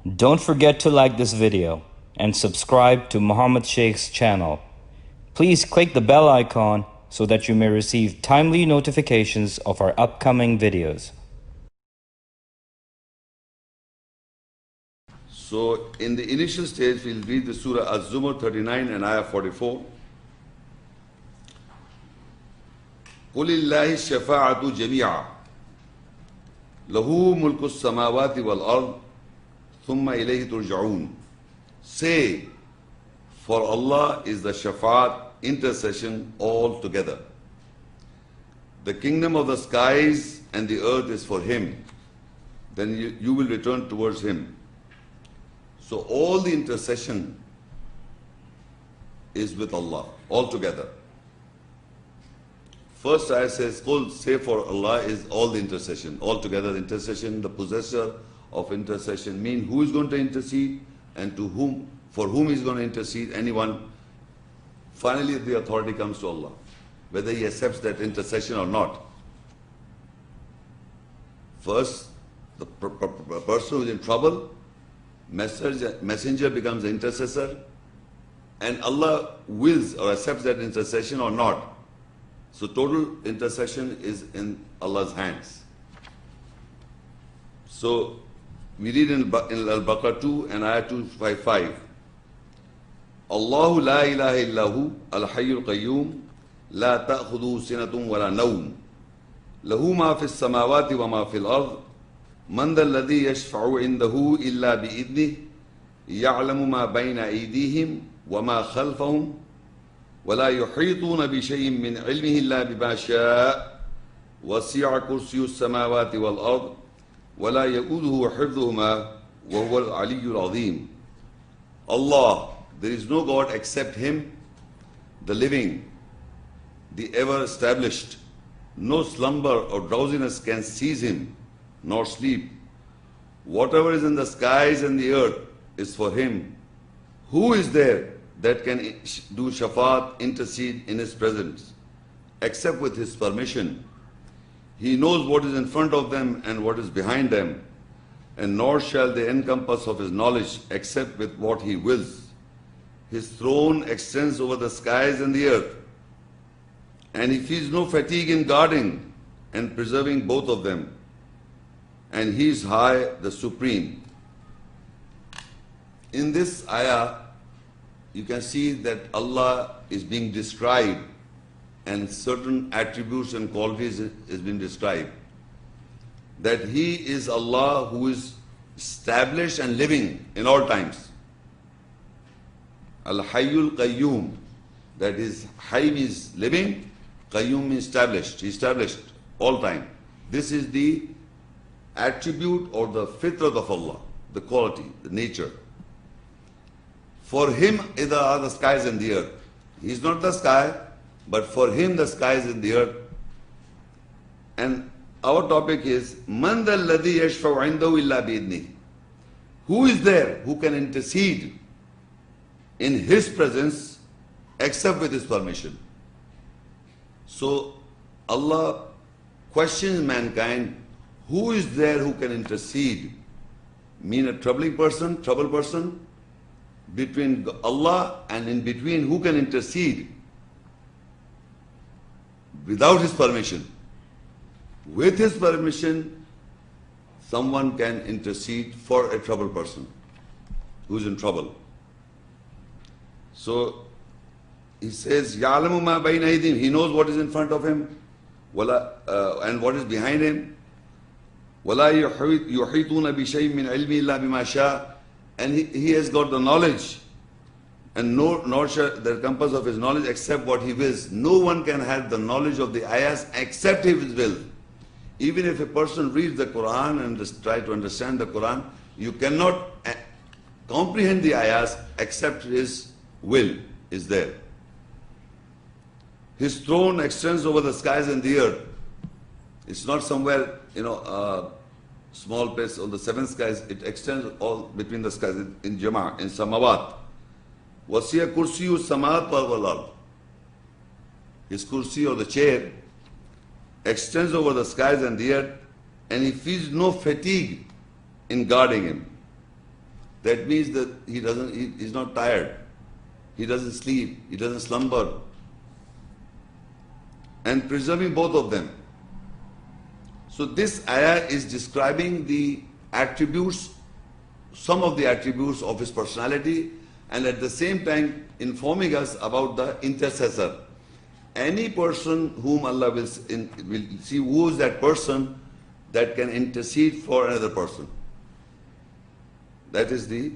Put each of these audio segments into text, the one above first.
Don't forget to like this video and subscribe to Muhammad Sheikh's channel. Please click the bell icon so that you may receive timely notifications of our upcoming videos. So in the initial stage, we'll read the Surah Az-Zumar 39 and Ayah 44. قُلِ اللَّهِ الشَّفَاعَةُ جَمِيعًا لَهُ مُلْكُ السَّمَاوَاتِ وَالْأَرْضِ ثُمَّ إِلَيْهِ تُرْجَعُونَ. Say, for Allah is the shafa'at, intercession all together. The kingdom of the skies and the earth is for Him. Then you will return towards Him. So all the intercession is with Allah, all together. First ayah says, "Qul," say for Allah is all the intercession, all together the intercession, the possessor of intercession, mean who is going to intercede and to whom, for whom is going to intercede, anyone. Finally the authority comes to Allah, whether He accepts that intercession or not. First, the person who is in trouble, messenger becomes the intercessor, and Allah wills or accepts that intercession or not. So total intercession is in Allah's hands. So we read in Al-Baqarah 2 and Ayah 255. Allahu la ilaha illahu al-hayyul qayyum la ta'khudhu sinatun wa la nawm lahu ma fi as-samawati wa ma fi al-ard man dhal ladhi yashfa'u indahu illa bi idnihi ya'lamu ma bayna aydihim wa ma khalfahum ولا يحيطون بشيء من علمه إلا بما شاء وسع كرسي السماوات والأرض ولا يؤوده حفظهما وهو العلي العظيم. Allah, there is no God except Him, the living, the ever established. No slumber or drowsiness can seize Him, nor sleep. Whatever is in the skies and the earth is for Him. Who is there that can do shafaat, intercede in His presence, except with His permission? He knows what is in front of them and what is behind them, and nor shall they encompass of His knowledge except with what He wills. His throne extends over the skies and the earth, and He feels no fatigue in guarding and preserving both of them, and He is high, the supreme. In this ayah, you can see that Allah is being described and certain attributes and qualities is being described. That He is Allah who is established and living in all times. Al-Hayyul Qayyum, that is, Hayy means living, Qayyum means established. He established all time. This is the attribute or the fitrat of Allah, the quality, the nature. For Him are the skies and the earth. He is not the sky, but for Him the skies and the earth. And our topic is, Man dhal ladhi yashfa'u indahu illa bi'idnihi. Who is there who can intercede in His presence except with His permission? So Allah questions mankind, who is there who can intercede? Mean a troubled person? Between Allah and in between, who can intercede without His permission? With His permission, someone can intercede for a troubled person who is in trouble. So He says, يَعْلَمُ مَا بَيْنَ أَيْدِيهِمْ. He knows what is in front of Him and what is behind Him. وَلَا يُحِيطُونَ بِشَيْءٍ مِّنْ عِلْمِهِ إِلَّا بِمَا شَاءَ. And he has got the knowledge, and nor shall the compass of His knowledge except what He wills. No one can have the knowledge of the ayahs except His will. Even if a person reads the Quran and just try to understand the Quran, you cannot comprehend the ayahs except His will is there. His throne extends over the skies and the earth. It's not somewhere, small place on the seven skies. It extends all between the skies in Jama, in Samawat. Wasiya kursiyu samawat wal ard. His kursi or the chair extends over the skies and the earth, and He feels no fatigue in guarding Him. That means that he's not tired. He doesn't sleep, he doesn't slumber. And preserving both of them. So this ayah is describing the attributes, some of the attributes of his personality, and at the same time informing us about the intercessor. Any person whom Allah will see who is that person that can intercede for another person. That is the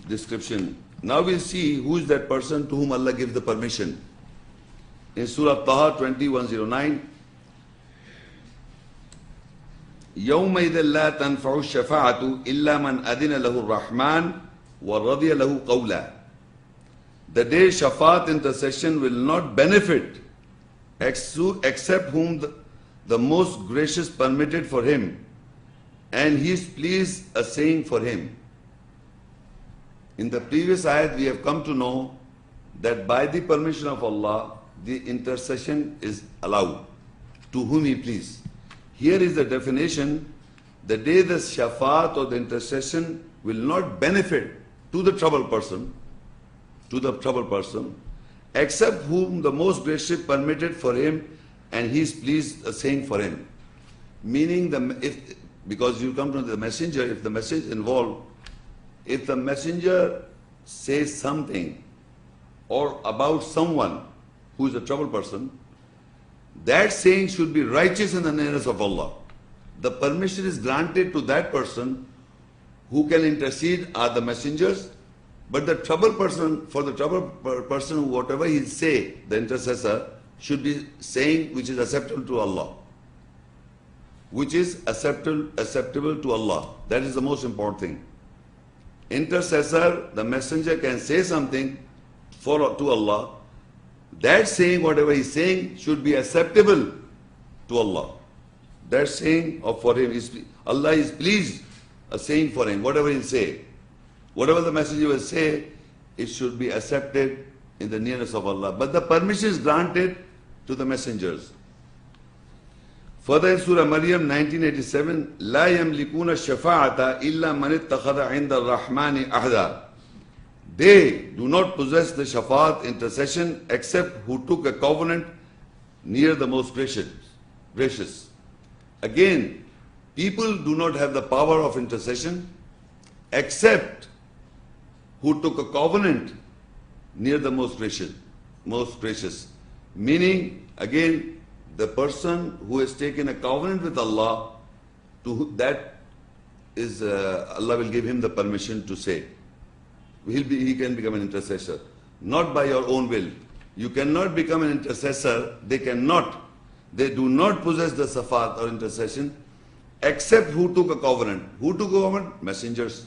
description. Now we'll see who is that person to whom Allah gives the permission. In Surah Taha 2109, يَوْمَئِذٍ لَا تَنْفَعُ الشَّفَاعَةُ إِلَّا مَنْ أَذِنَ لَهُ الرَّحْمَنُ وَرَضِيَ لَهُ قَوْلًا. The day Shafaat intercession will not benefit except whom the most gracious permitted for him, and he is pleased a saying for him. In the previous ayat we have come to know that by the permission of Allah, the intercession is allowed to whom He please. Here is the definition: the day the shafaat or the intercession will not benefit to the troubled person, except whom the most gracious permitted for him, and he is pleased a saying for him. Meaning, because you come to the messenger, if the message involved, if the messenger says something or about someone who is a troubled person, that saying should be righteous in the nearness of Allah. The permission is granted to that person. Who can intercede are the messengers, but the troubled person, for the troubled person, whatever he say, the intercessor should be saying which is acceptable to Allah. Which is acceptable to Allah. That is the most important thing. Intercessor, the messenger can say something to Allah. That saying, whatever he's saying, should be acceptable to Allah. That saying for him is, Allah is pleased a saying for him, whatever he'll say. Whatever the messenger will say, it should be accepted in the nearness of Allah. But the permission is granted to the messengers. Further in Surah Maryam 1987, لا يملكون الشفاعة إلا من اتخذ عند الرحمن أحدا. They do not possess the shafaat intercession except who took a covenant near the most gracious. Again, people do not have the power of intercession except who took a covenant near the most gracious. Meaning, again, the person who has taken a covenant with Allah, Allah will give him the permission to say. He can become an intercessor. Not by your own will. You cannot become an intercessor. They do not possess the shafaat or intercession except who took a covenant. Who took a covenant? Messengers.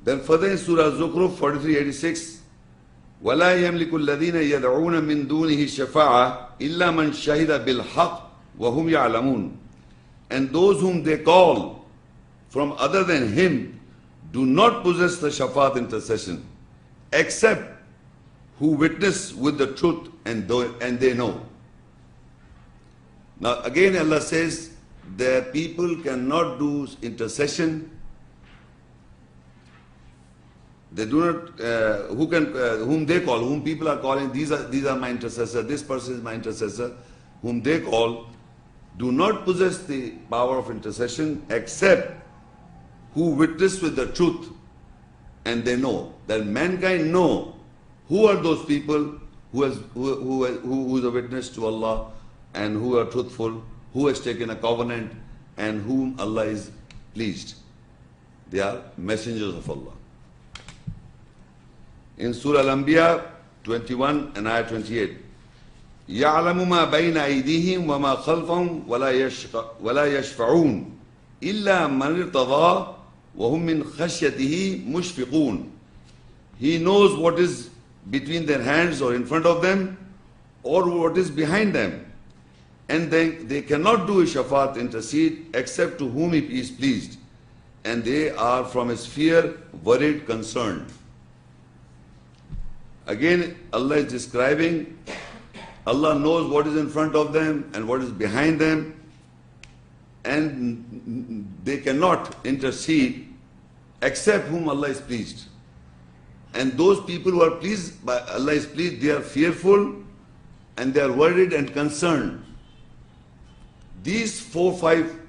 Then further in Surah Zukhruf 43:86, وَلَا يَمْلِكُ الَّذِينَ يَدْعُونَ مِن دُونِهِ الشَّفَاعَةَ إِلَّا مَنْ شَهِدَ بِالْحَقِّ وَهُمْ يَعْلَمُونَ. And those whom they call from other than Him do not possess the shafaat intercession except who witness with the truth and they know. Now again Allah says that people cannot do intercession. They do not, whom they call, whom people are calling, these are my intercessor, this person is my intercessor, whom they call, do not possess the power of intercession except who witness with the truth and they know. That mankind know who are those people who is a witness to Allah and who are truthful, who has taken a covenant and whom Allah is pleased. They are messengers of Allah. In Surah Al-Anbiya 21 and Ayah 28, يَعْلَمُ مَا بَيْنَ أَيْدِيهِمْ وَمَا خَلْفَهُمْ وَلَا يَشْفَعُونَ إِلَّا مَنِ ارْتَضَىٰ وَهُمْ مِنْ خَشْيَتِهِ مُشْفِقُونَ. He knows what is between their hands or in front of them or what is behind them. And then they cannot do a shafaat intercede except to whom He is pleased. And they are from His fear worried, concerned. Again, Allah is describing, Allah knows what is in front of them and what is behind them. and they cannot intercede except whom Allah is pleased. And those people who are pleased by Allah is pleased, they are fearful and they are worried and concerned. These 4-5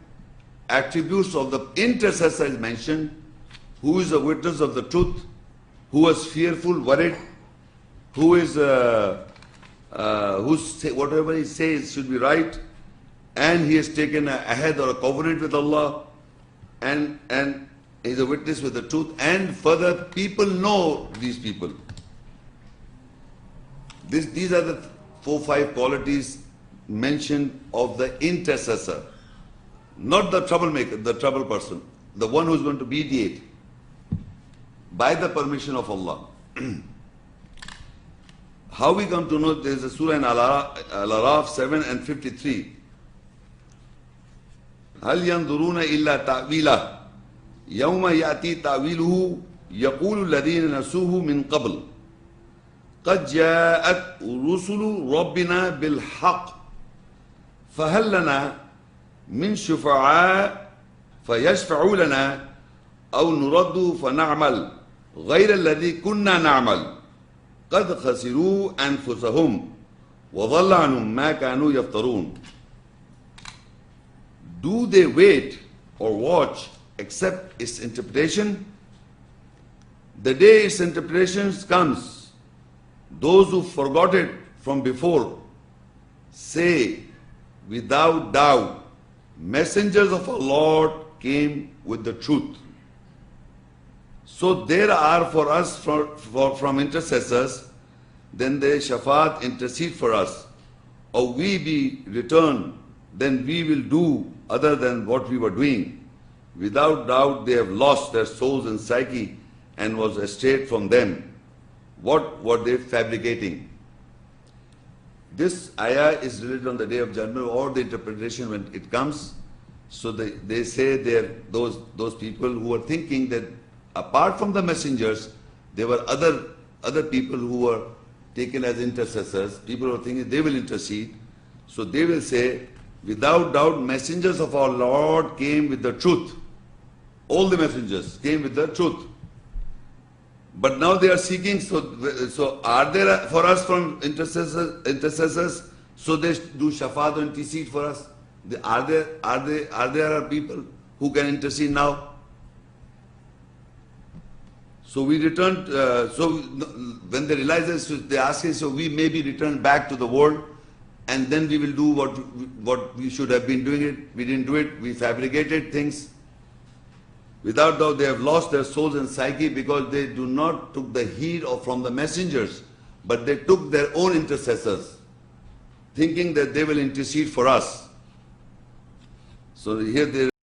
attributes of the intercessor is mentioned, who is a witness of the truth, who is fearful, worried, who is whatever he says should be right, and he has taken a ahad or a covenant with Allah, and is a witness with the truth, and further people know these people. These are the 4-5 qualities mentioned of the intercessor, not the troublemaker, the trouble person, the one who is going to mediate by the permission of Allah. How we come to know? There is a surah in Al-Araf 7 and 53. هل ينظرون إلا تأويله يوم يأتي تأويله يقول الذين نسوه من قبل قد جاءت رسل ربنا بالحق فهل لنا من شفعاء فيشفعوا لنا أو نرد فنعمل غير الذي كنا نعمل قد خسروا أنفسهم وضل عنهم ما كانوا يفترون. Do they wait or watch except its interpretation? The day its interpretation comes, those who forgot it from before say without doubt, messengers of our Lord came with the truth. So there are for us from intercessors, then they shafaat intercede for us, or we be returned, then we will do other than what we were doing. Without doubt they have lost their souls and psyche and was estrayed from them. What were they fabricating? This ayah is related on the day of judgment or the interpretation when it comes. So they say those people who are thinking that apart from the messengers, there were other people who were taken as intercessors. People who are thinking they will intercede. So they will say, without doubt, messengers of our Lord came with the truth. All the messengers came with the truth. But now they are seeking, so are there for us from intercessors, so they do shafaat and intercede for us? Are there people who can intercede now? So we returned, so when they realize this, they ask us, so we may be returned back to the world, and then we will do what we should have been doing it. We didn't do it, we fabricated things. Without doubt, they have lost their souls and psyche because they do not took the heed from the messengers, but they took their own intercessors, thinking that they will intercede for us. So here they